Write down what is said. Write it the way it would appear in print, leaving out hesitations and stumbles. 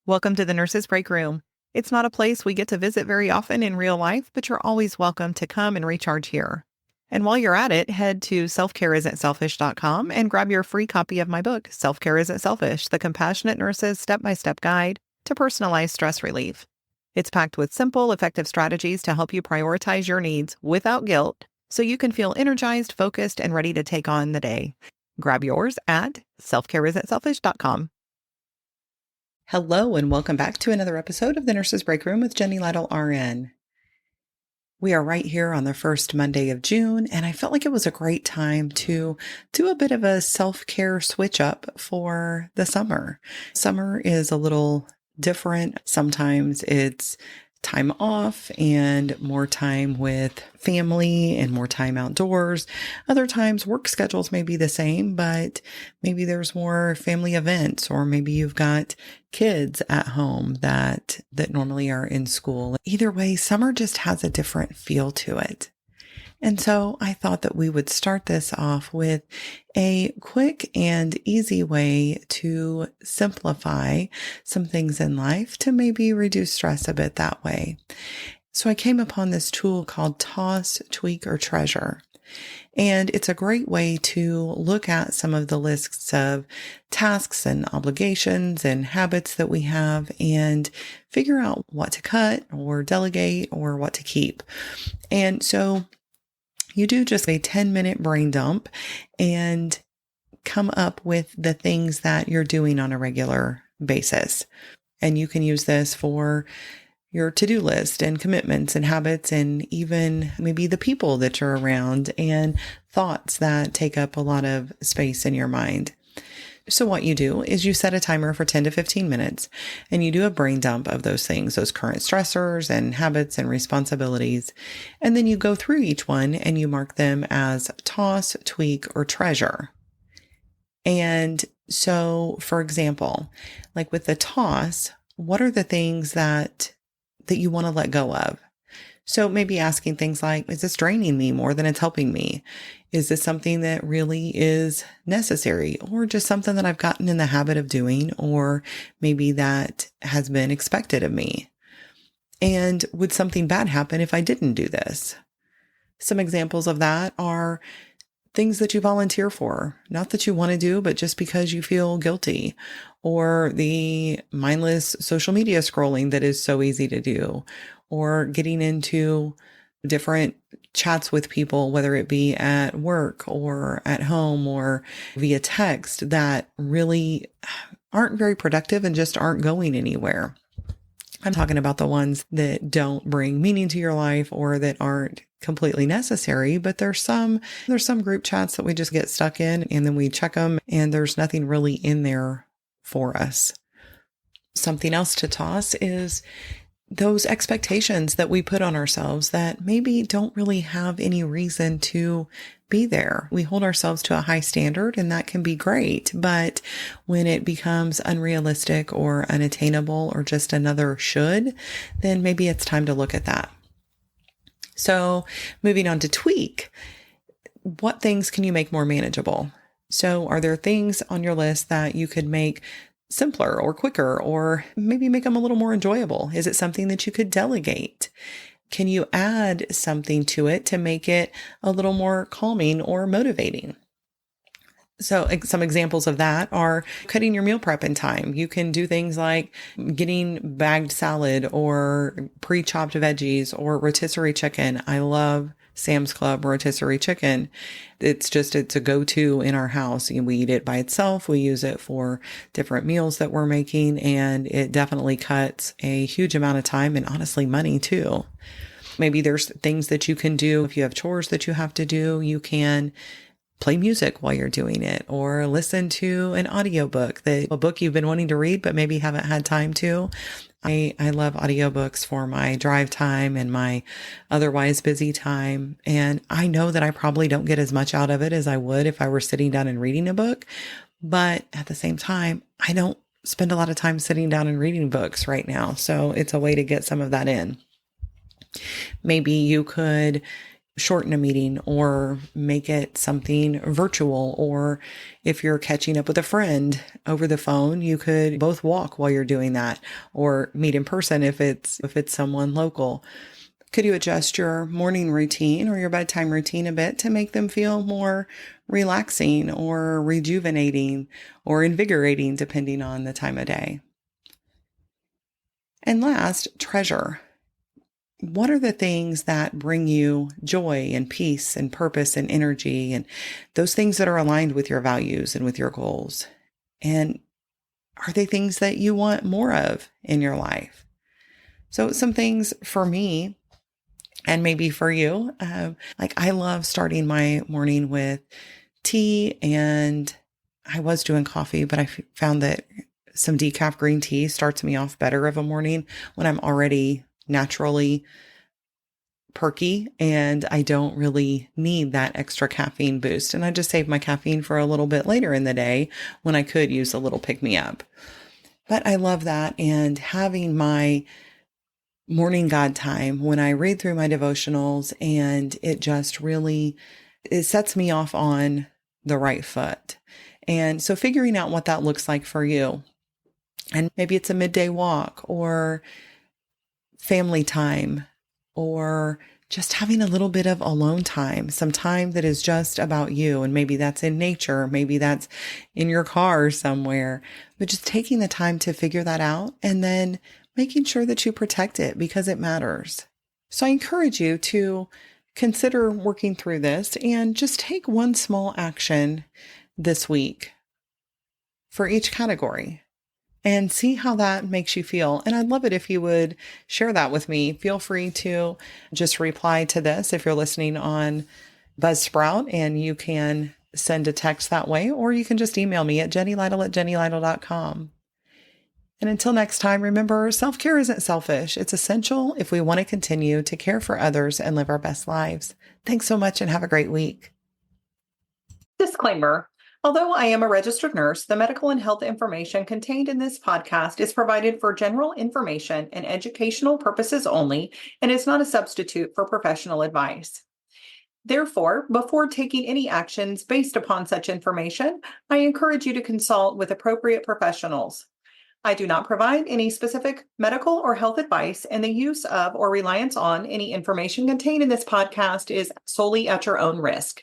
Welcome to the Nurses Break Room. It's not a place we get to visit very often in real life, but you're always welcome to come and recharge here. And while you're at it, head to selfcareisn'tselfish.com and grab your free copy of my book, Self-Care Isn't Selfish, The Compassionate Nurse's Step-by-Step Guide to Personalized Stress Relief. It's packed with simple, effective strategies to help you prioritize your needs without guilt so you can feel energized, focused, and ready to take on the day. Grab yours at selfcareisn'tselfish.com. Hello, and welcome back to another episode of the Nurses Break Room with Jenny Lytle, RN. We are right here on the first Monday of June, and I felt like it was a great time to do a bit of a self-care switch up for the summer. Summer is a little different. Sometimes it's time off and more time with family and more time outdoors. Other times work schedules may be the same, but maybe there's more family events, or maybe you've got kids at home that normally are in school. Either way, summer just has a different feel to it. And so I thought that we would start this off with a quick and easy way to simplify some things in life to maybe reduce stress a bit that way. So I came upon this tool called Toss, Tweak, or Treasure. And it's a great way to look at some of the lists of tasks and obligations and habits that we have and figure out what to cut or delegate or what to keep. And so you do just a 10-minute brain dump and come up with the things that you're doing on a regular basis. And you can use this for your to-do list and commitments and habits, and even maybe the people that you're around and thoughts that take up a lot of space in your mind. So what you do is you set a timer for 10 to 15 minutes and you do a brain dump of those things, those current stressors and habits and responsibilities. And then you go through each one and you mark them as toss, tweak, or treasure. And so, for example, like with the toss, what are the things that you want to let go of? So maybe asking things like, is this draining me more than it's helping me? Is this something that really is necessary, or just something that I've gotten in the habit of doing, or maybe that has been expected of me? And would something bad happen if I didn't do this? Some examples of that are things that you volunteer for, not that you want to do, but just because you feel guilty, or the mindless social media scrolling that is so easy to do, or getting into different chats with people, whether it be at work or at home or via text, that really aren't very productive and just aren't going anywhere. I'm talking about the ones that don't bring meaning to your life or that aren't completely necessary, but there's some group chats that we just get stuck in and then we check them and there's nothing really in there for us. Something else to toss is those expectations that we put on ourselves that maybe don't really have any reason to be there. We hold ourselves to a high standard and that can be great, but when it becomes unrealistic or unattainable or just another should, then maybe it's time to look at that. So moving on to tweak, what things can you make more manageable? So are there things on your list that you could make simpler or quicker, or maybe make them a little more enjoyable? Is it something that you could delegate? Can you add something to it to make it a little more calming or motivating? So some examples of that are cutting your meal prep in time. You can do things like getting bagged salad or pre-chopped veggies or rotisserie chicken. I love Sam's Club rotisserie chicken. It's a go-to in our house. We eat it by itself. We use it for different meals that we're making, and it definitely cuts a huge amount of time and honestly money too. Maybe there's things that you can do. If you have chores that you have to do, you can play music while you're doing it, or listen to an audiobook, a book you've been wanting to read, but maybe haven't had time to. I love audiobooks for my drive time and my otherwise busy time. And I know that I probably don't get as much out of it as I would if I were sitting down and reading a book. But at the same time, I don't spend a lot of time sitting down and reading books right now. So it's a way to get some of that in. Maybe you could shorten a meeting or make it something virtual. Or if you're catching up with a friend over the phone, you could both walk while you're doing that, or meet in person if it's someone local. Could you adjust your morning routine or your bedtime routine a bit to make them feel more relaxing or rejuvenating or invigorating, depending on the time of day? And last, treasure. What are the things that bring you joy and peace and purpose and energy, and those things that are aligned with your values and with your goals? And are they things that you want more of in your life? So some things for me, and maybe for you, like I love starting my morning with tea, and I was doing coffee, but I found that some decaf green tea starts me off better of a morning when I'm already naturally perky and I don't really need that extra caffeine boost. And I just save my caffeine for a little bit later in the day when I could use a little pick me up. But I love that. And having my morning God time when I read through my devotionals, and it sets me off on the right foot. And so figuring out what that looks like for you. And maybe it's a midday walk or family time, or just having a little bit of alone time, some time that is just about you. And maybe that's in nature, maybe that's in your car somewhere, but just taking the time to figure that out and then making sure that you protect it because it matters. So I encourage you to consider working through this and just take one small action this week for each category and see how that makes you feel. And I'd love it if you would share that with me. Feel free to just reply to this if you're listening on Buzzsprout, and you can send a text that way, or you can just email me at jennylytle@jennylytle.com. And until next time, remember, self-care isn't selfish. It's essential if we want to continue to care for others and live our best lives. Thanks so much and have a great week. Disclaimer. Although I am a registered nurse, the medical and health information contained in this podcast is provided for general information and educational purposes only and is not a substitute for professional advice. Therefore, before taking any actions based upon such information, I encourage you to consult with appropriate professionals. I do not provide any specific medical or health advice, and the use of or reliance on any information contained in this podcast is solely at your own risk.